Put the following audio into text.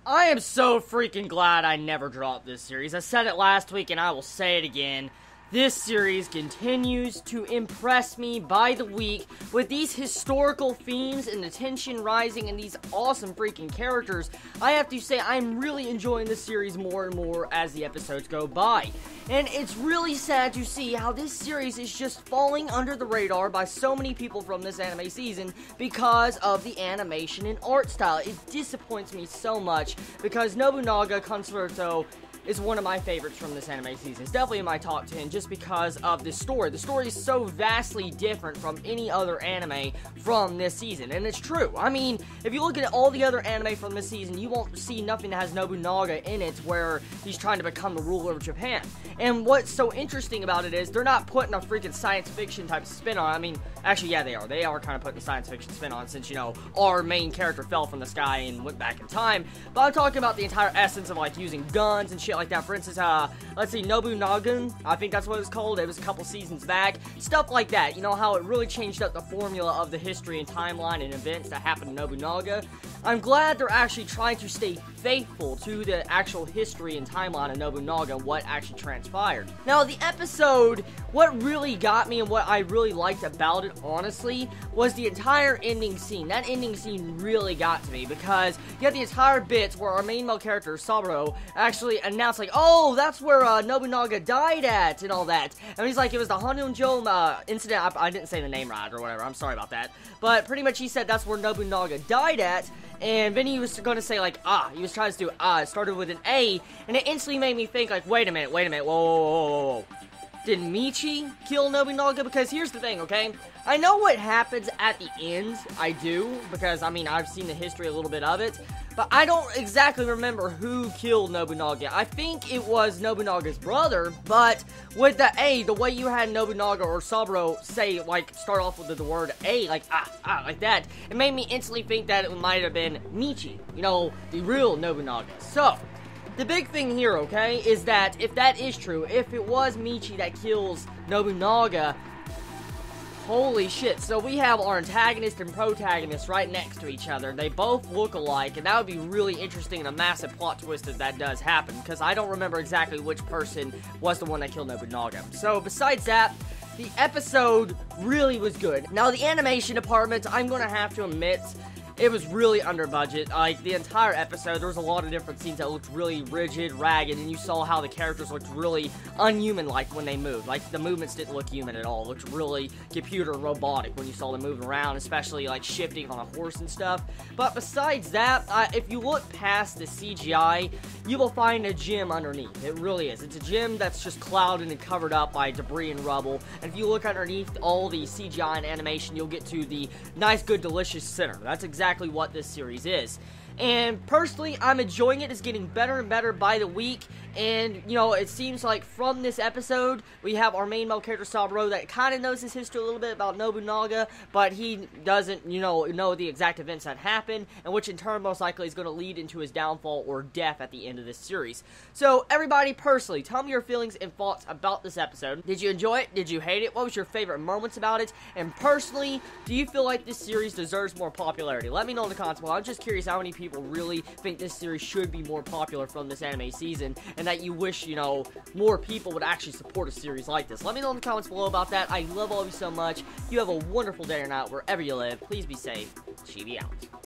I am so freaking glad I never dropped this series. I said it last week and I will say it again. This series continues to impress me by the week with these historical themes and the tension rising and these awesome freaking characters. I have to say I'm really enjoying this series more and more as the episodes go by. And it's really sad to see how this series is just falling under the radar by so many people from this anime season because of the animation and art style. It disappoints me so much because Nobunaga Concerto is one of my favorites from this anime season. It's definitely in my top 10 just because of the story. The story is so vastly different from any other anime from this season, and it's true. I mean, if you look at all the other anime from this season, you won't see nothing that has Nobunaga in it where he's trying to become the ruler of Japan. And what's so interesting about it is they're not putting a freaking science fiction type spin on it. I mean, actually, yeah, they are. They are kind of putting a science fiction spin on it since, you know, our main character fell from the sky and went back in time. But I'm talking about the entire essence of, like, using guns and shit like that. For instance, let's see, Nobunaga, I think that's what it was called. It was a couple seasons back. Stuff like that. You know, how it really changed up the formula of the history and timeline and events that happened to Nobunaga. I'm glad they're actually trying to stay faithful to the actual history and timeline of Nobunaga and what actually transpired. Now, the episode, what really got me and what I really liked about it, honestly, was the entire ending scene. That ending scene really got to me because you had the entire bit where our main male character, Saburo, actually announced, like, oh, that's where Nobunaga died at and all that. And he's like, it was the Hanunjo incident. I didn't say the name right or whatever. I'm sorry about that. But pretty much he said that's where Nobunaga died at. And then he was going to say, like, he was trying to do, it started with an A, and it instantly made me think, like, wait a minute, whoa. Did Micchi kill Nobunaga? Because here's the thing, okay? I know what happens at the end, I do, because, I mean, I've seen the history a little bit of it, but I don't exactly remember who killed Nobunaga. I think it was Nobunaga's brother, but with the A, the way you had Nobunaga or Saburo say, like, start off with the word A, like, like that, it made me instantly think that it might have been Micchi, you know, the real Nobunaga. So, the big thing here, okay, is that if that is true, if it was Micchi that kills Nobunaga, holy shit. So we have our antagonist and protagonist right next to each other. They both look alike, and that would be really interesting and a massive plot twist if that does happen, because I don't remember exactly which person was the one that killed Nobunaga. So besides that, the episode really was good. Now, the animation department, I'm going to have to admit, it was really under budget. Like, the entire episode, there was a lot of different scenes that looked really rigid, ragged, and you saw how the characters looked really unhuman-like when they moved. Like, the movements didn't look human at all. It looked really computer robotic when you saw them moving around, especially, like, shifting on a horse and stuff. But besides that, if you look past the CGI, you will find a gym underneath. It really is. It's a gym that's just clouded and covered up by debris and rubble. And if you look underneath all the CGI and animation, you'll get to the nice, good, delicious center. That's exactly what this series is. And personally, I'm enjoying it. It's getting better and better by the week. And, you know, it seems like from this episode, we have our main male character, Saburo, that kind of knows his history a little bit about Nobunaga, but he doesn't, you know the exact events that happened, and which in turn most likely is going to lead into his downfall or death at the end of this series. So, everybody, personally, tell me your feelings and thoughts about this episode. Did you enjoy it? Did you hate it? What was your favorite moments about it? And personally, do you feel like this series deserves more popularity? Let me know in the comments below. I'm just curious how many people really think this series should be more popular from this anime season, and that you wish, you know, more people would actually support a series like this. Let me know in the comments below about that. I love all of you so much. You have a wonderful day or night wherever you live. Please be safe. Chibi out.